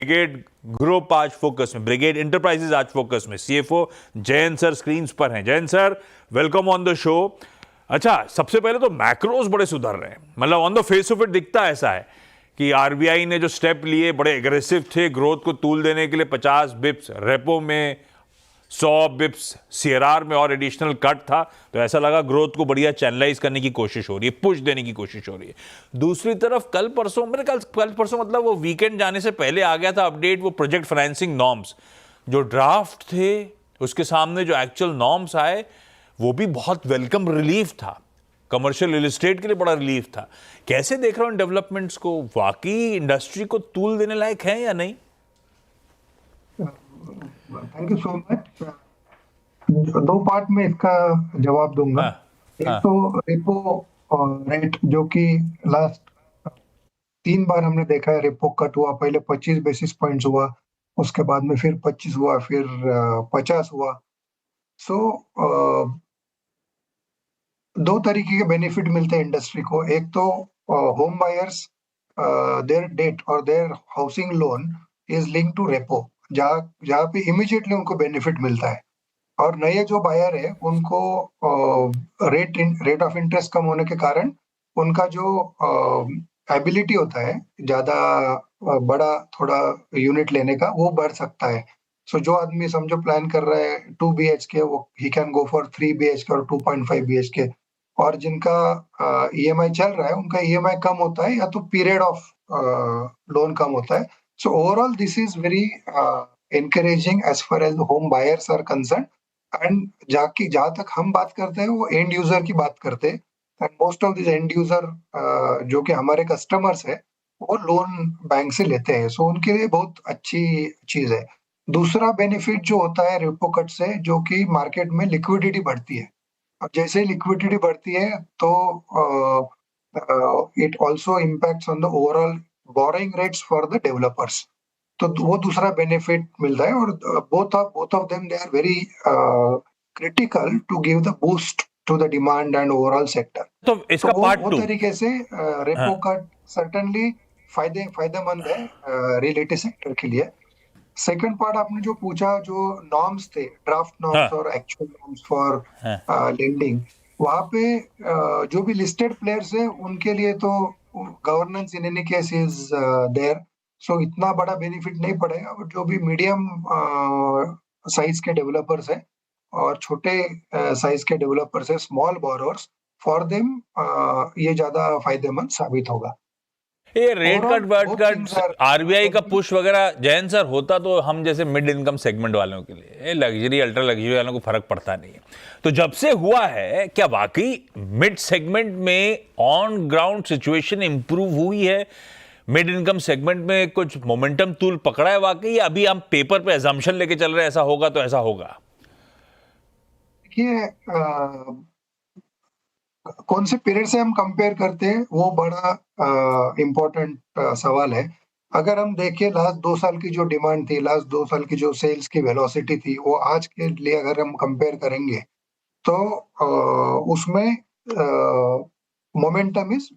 Brigade group आज focus में, brigade enterprises आज फोकस में। सीएफओ जयंत सर स्क्रीन पर हैं। Jayant sir, welcome on the show. अच्छा, सबसे पहले तो मैक्रोज बड़े सुधर रहे हैं, मतलब on the face of it दिखता ऐसा है कि आरबीआई ने जो स्टेप लिए बड़े एग्रेसिव थे ग्रोथ को तूल देने के लिए। 50 बिप्स रेपो में, 100 बिप्स सीआरआर में और एडिशनल कट था, तो ऐसा लगा ग्रोथ को बढ़िया चैनलाइज करने की कोशिश हो रही है, पुश देने की कोशिश हो रही है। दूसरी तरफ कल परसों मतलब वो वीकेंड जाने से पहले आ गया था अपडेट, वो प्रोजेक्ट फाइनेंसिंग नॉर्म्स जो ड्राफ्ट थे उसके सामने जो एक्चुअल नॉर्म्स आए वो भी बहुत वेलकम रिलीफ था, कमर्शियल रियल एस्टेट के लिए बड़ा रिलीफ था। कैसे देख रहे हो इन डेवलपमेंट्स को? वाकई इंडस्ट्री को तूल देने लायक है या नहीं? Thank you so much. दो पार्ट में इसका जवाब दूंगा। एक हाँ, तो रेपो रेट जो कि लास्ट 3 बार हमने देखा है रेपो कट हुआ। पहले 25 बेसिस पॉइंट्स हुआ, उसके बाद में फिर 25 हुआ, फिर 50 हुआ। सो दो तरीके के बेनिफिट मिलते हैं इंडस्ट्री को। एक तो होम बायर्स, देयर डेट और their housing loan is link to repo, जहाँ जहाँ पे इमीडिएटली उनको बेनिफिट मिलता है। और नए जो बायर है उनको रेट ऑफ इंटरेस्ट कम होने के कारण उनका जो एबिलिटी होता है ज्यादा बड़ा थोड़ा यूनिट लेने का, वो बढ़ सकता है। सो जो आदमी समझो प्लान कर रहा है 2 BHK, वो he can go for 3 BHK और 2.5 BHK। और जिनका ईएमआई चल रहा है उनका ईएमआई कम होता है या तो पीरियड ऑफ लोन कम होता है। So overall this is very encouraging as far as the home buyers are concerned। And जहां तक हम बात करते हैं वो एंड यूजर की बात करते हैं। And most of this and user जो कि हमारे कस्टमर्स है वो लोन बैंक से लेते हैं, सो उनके लिए बहुत अच्छी चीज है। दूसरा बेनिफिट जो होता है रेपो कट से, जो कि मार्केट में लिक्विडिटी बढ़ती है। और जैसे ही लिक्विडिटी बढ़ती है तो it also impacts on the overall borrowing rates for the developers. तो वो दूसरा बेनिफिट मिलता है। और both of them they are very critical to give the boost to the demand and overall sector. तो तो इसका पार्ट वो टू। तरीके से रेपो कट सर्टेनली फायदेमंद है रियल एस्टेट सेक्टर के लिए। सेकंड पार्ट आपने जो पूछा, जो नॉर्म्स थे, ड्राफ्ट नॉर्म्स हाँ, और एक्चुअल नॉर्म्स फॉर हाँ, लेंडिंग, वहां पे जो भी लिस्टेड प्लेयर्स है उनके लिए तो governance in any case is there. So इतना बड़ा बेनिफिट नहीं पड़ेगा। और जो भी मीडियम साइज के डेवलपर्स है और छोटे साइज के डेवलपर्स है, स्मॉल बोरोवर्स, फॉर देम ये ज्यादा फायदेमंद साबित होगा। ये rate overall cut what both things cut are RBI का हेल्पिंग। पुश वगैरह जैन सर होता तो हम जैसे मिड इनकम सेगमेंट वालों के लिए, लग्जरी अल्ट्रा लग्जरी वालों को फर्क पड़ता नहीं है। तो जब से हुआ है, क्या वाकई मिड सेगमेंट में ऑन ग्राउंड सिचुएशन इंप्रूव हुई है? मिड इनकम सेगमेंट में कुछ मोमेंटम टूल पकड़ा है वाकई, या अभी हम पेपर पे अजम्पशन लेके चल रहे हैं ऐसा होगा तो ऐसा होगा? देखिए, कौन से पीरियड से हम कंपेयर करते हैं वो बड़ा इम्पोर्टेंट सवाल है। अगर हम देखें लास्ट 2 साल की जो डिमांड थी, लास्ट 2 साल की जो सेल्स की वेलोसिटी थी, वो आज के लिए अगर हम कंपेयर करेंगे तो उसमें momentum is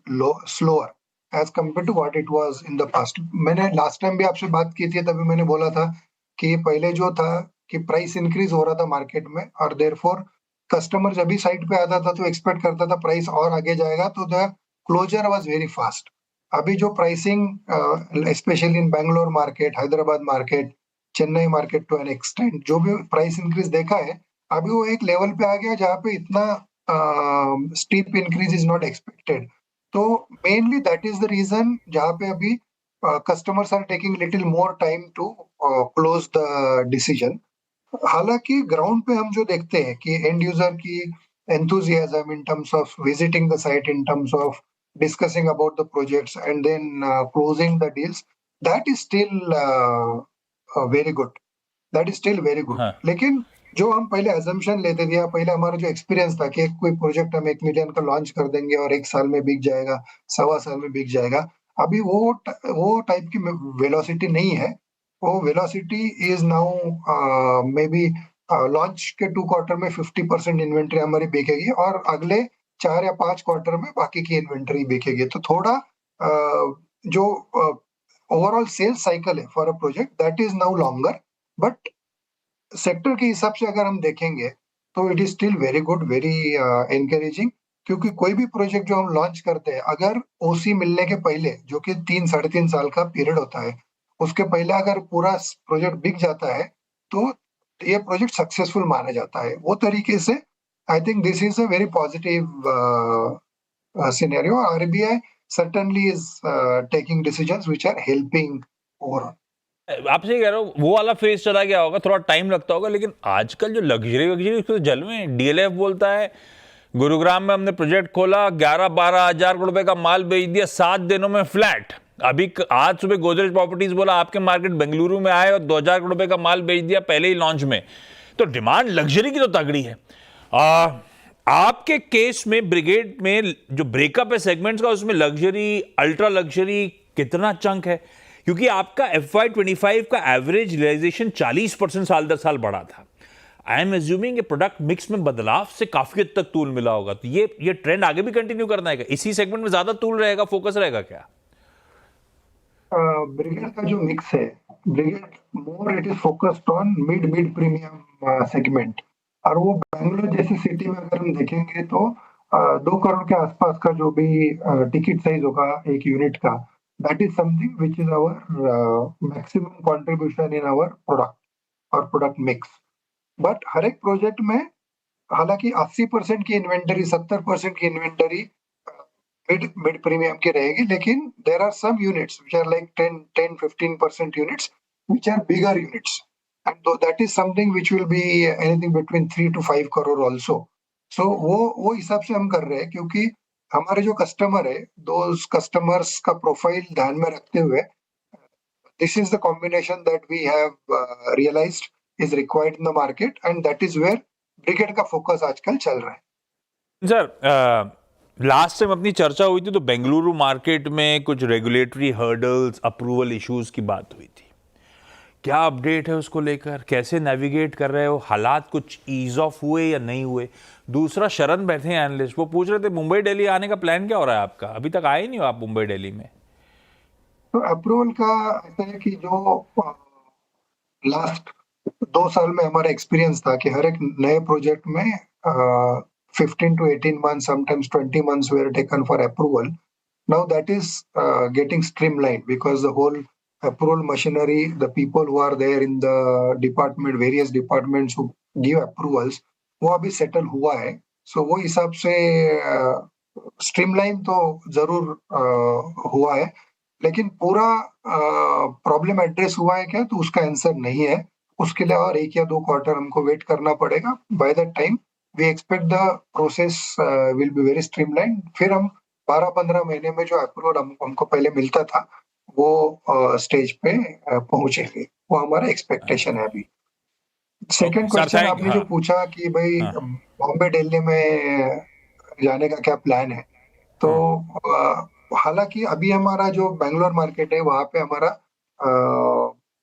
slower as compare to what it was in the past. मैंने लास्ट टाइम भी आपसे बात की थी, तभी मैंने बोला था कि पहले जो था कि प्राइस इंक्रीज हो रहा था मार्केट में, और देयरफॉर कस्टमर जब भी साइट पे आता था तो एक्सपेक्ट करता था प्राइस और आगे जाएगा, तो the closure was very fast. अभी जो pricing specially in Bangalore market, Hyderabad market, Chennai market to an extent, जो भी प्राइस इंक्रीज देखा है, अभी वो एक लेवल पे आ गया जहाँ पे इतना steep increase is not expected. तो mainly that is the reason जहाँ पे अभी customers are taking little more time to close the decision. हालांकि ग्राउंड पे हम जो देखते हैं कि एंड यूजर की enthusiasm in terms of visiting the site, in terms of discussing about the projects and then closing the deals, that is still very good, that is still very good। हाँ, लेकिन जो हम पहले assumption लेते थे, या पहले हमारा जो एक्सपीरियंस था कि कोई प्रोजेक्ट हम 1 मिलियन का लॉन्च कर देंगे और 1 साल में बिक जाएगा, 1.25 साल में बिक जाएगा, अभी वो टाइप की वेलोसिटी नहीं है। वो velocity is now may be launch के 2 क्वार्टर में 50% इन्वेंट्री हमारी बिकेगी और अगले 4 या 5 क्वार्टर में बाकी की इन्वेंट्री बिकेगी। तो थोड़ा जो ओवरऑल सेल्स साइकिल है for a project that is now longer, but sector के हिसाब से अगर हम देखेंगे तो it is still very good, very encouraging, क्योंकि कोई भी प्रोजेक्ट जो हम लॉन्च करते हैं अगर ओसी मिलने के पहले, जो कि 3 साढ़े 3 साल का पीरियड होता है, उसके पहले अगर पूरा प्रोजेक्ट बिक जाता है तो ये प्रोजेक्ट सक्सेसफुल माना जाता है। वो तरीके से I think this is a very positive scenario. RBI certainly is taking decisions which are helping overall. आपसे कह रहा हूँ वो वाला फेज चला गया होगा, थोड़ा टाइम लगता होगा, लेकिन आजकल जो लग्जरी वग्जरी उसको तो जलवे हैं। डीएलएफ बोलता है गुरुग्राम में हमने प्रोजेक्ट खोला, 11-12 हजार करोड़ रुपए का माल बेच दिया 7 दिनों में फ्लैट। अभी आज सुबह गोदरेज प्रॉपर्टीज बोला आपके मार्केट बेंगलुरु में आए और 2000 करोड़ रुपए का माल बेच दिया पहले ही लॉन्च में। तो डिमांड लग्जरी की तो तगड़ी है। आपके केस में ब्रिगेड में जो ब्रेकअप है सेगमेंट्स का, उसमें लग्जरी, अल्ट्रा लग्जरी कितना चंक है? क्योंकि आपका FY25 का एवरेज रियलाइजेशन 40% साल दर साल बढ़ा था। I am assuming product mix में बदलाव से काफी हद तक तूल मिला होगा, तो ये ट्रेंड आगे भी कंटिन्यू करना है क्या? इसी सेगमेंट में ज्यादा तूल रहेगा, फोकस रहेगा क्या? ब्रिगेड का जो मिक्स है, brigade more it is focused on mid mid premium segment, और वो बैंगलोर जैसी सिटी में अगर हम देखेंगे तो 2 करोड़ के आसपास का जो भी टिकट साइज होगा एक यूनिट का, that is something which is our maximum contribution in our product और प्रोडक्ट मिक्स। बट हर एक प्रोजेक्ट में हालांकि 80% की इन्वेंटरी, 70% की इन्वेंटरी मिड प्रीमियम की रहेगी, लेकिन there are some units which are like 10-15% units which are bigger units, and that is something which will be anything between 3 to 5 crore also. So वो हिसाब से हम कर रहे हैं, क्योंकि हमारे जो कस्टमर है, those customers का प्रोफाइल ध्यान में रखते हुए this is the combination that we have realized is required in the market, and that is where brigade का फोकस आजकल चल रहा है। सर, लास्ट टाइम अपनी चर्चा हुई थी तो बेंगलुरु मार्केट में कुछ रेगुलेटरी हर्डल्स, अप्रूवल इश्यूज की बात हुई थी। क्या अपडेट है उसको लेकर? कैसे नेविगेट कर रहे हो? हालात कुछ ईज ऑफ हुए या नहीं हुए? दूसरा, शरण बैठे हैं एनालिस्ट, वो पूछ रहे थे मुंबई दिल्ली आने का प्लान क्या हो रहा है आपका? अभी तक आए नहीं हो आप मुंबई दिल्ली में? तो अप्रूवल का ऐसा है कि जो लास्ट 2 साल में हमारा एक्सपीरियंस था कि हर एक नए प्रोजेक्ट में 15 to 18 months, sometimes 20 months were taken for approval. Now that is getting streamlined because the whole approval machinery, the people who are there in the department, various departments who give approvals, वो अभी settle हुआ है। सो वो हिसाब से streamline तो जरूर हुआ है, लेकिन पूरा प्रॉब्लम एड्रेस हुआ है क्या, तो उसका आंसर नहीं है। उसके लिए और 1 या 2 क्वार्टर हमको वेट करना पड़ेगा। By that time we expect the process will be very streamline. फिर हम 12-15 महीने में जो अप्रूवल हमको पहले मिलता था वो स्टेज पे पहुंचेंगे, वो हमारा एक्सपेक्टेशन है अभी। सेकंड क्वेश्चन आपने जो पूछा कि भाई बॉम्बे दिल्ली में जाने का क्या प्लान है, तो हालांकि अभी हमारा जो बैंगलोर मार्केट है वहां पे हमारा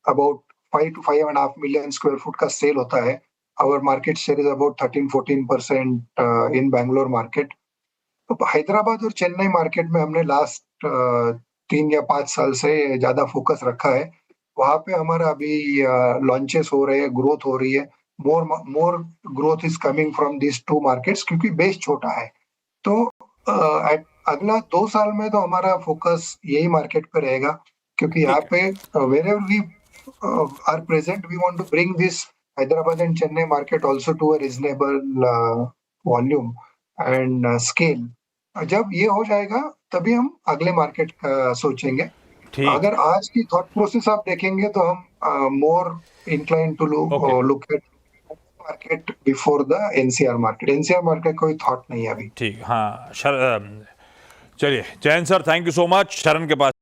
about 5 to 5.5 million square foot का सेल होता है। Our market share is about 13-14% in Bangalore market. तो हैदराबाद और चेन्नई मार्केट में हमने लास्ट 3 या 5 साल से ज्यादा फोकस रखा है। वहां पे हमारा अभी लॉन्चेस हो रहे हैं, ग्रोथ हो रही है। More growth is coming from this 2 markets, क्योंकि बेस छोटा है। तो अगला 2 साल में तो हमारा फोकस यही मार्केट पे रहेगा, क्योंकि यहाँ पे wherever we are present, we want to bring this Hyderabad and Chennai market also to a reasonable volume and scale. जब ये हो जाएगा तभी हम अगले मार्केट का सोचेंगे। अगर आज की थॉट प्रोसेस आप देखेंगे तो हम more incline to look at market before the NCR market. NCR market कोई थॉट नहीं है अभी। ठीक, हाँ। चलिए Jain sir, thank you so much. Sharan के पास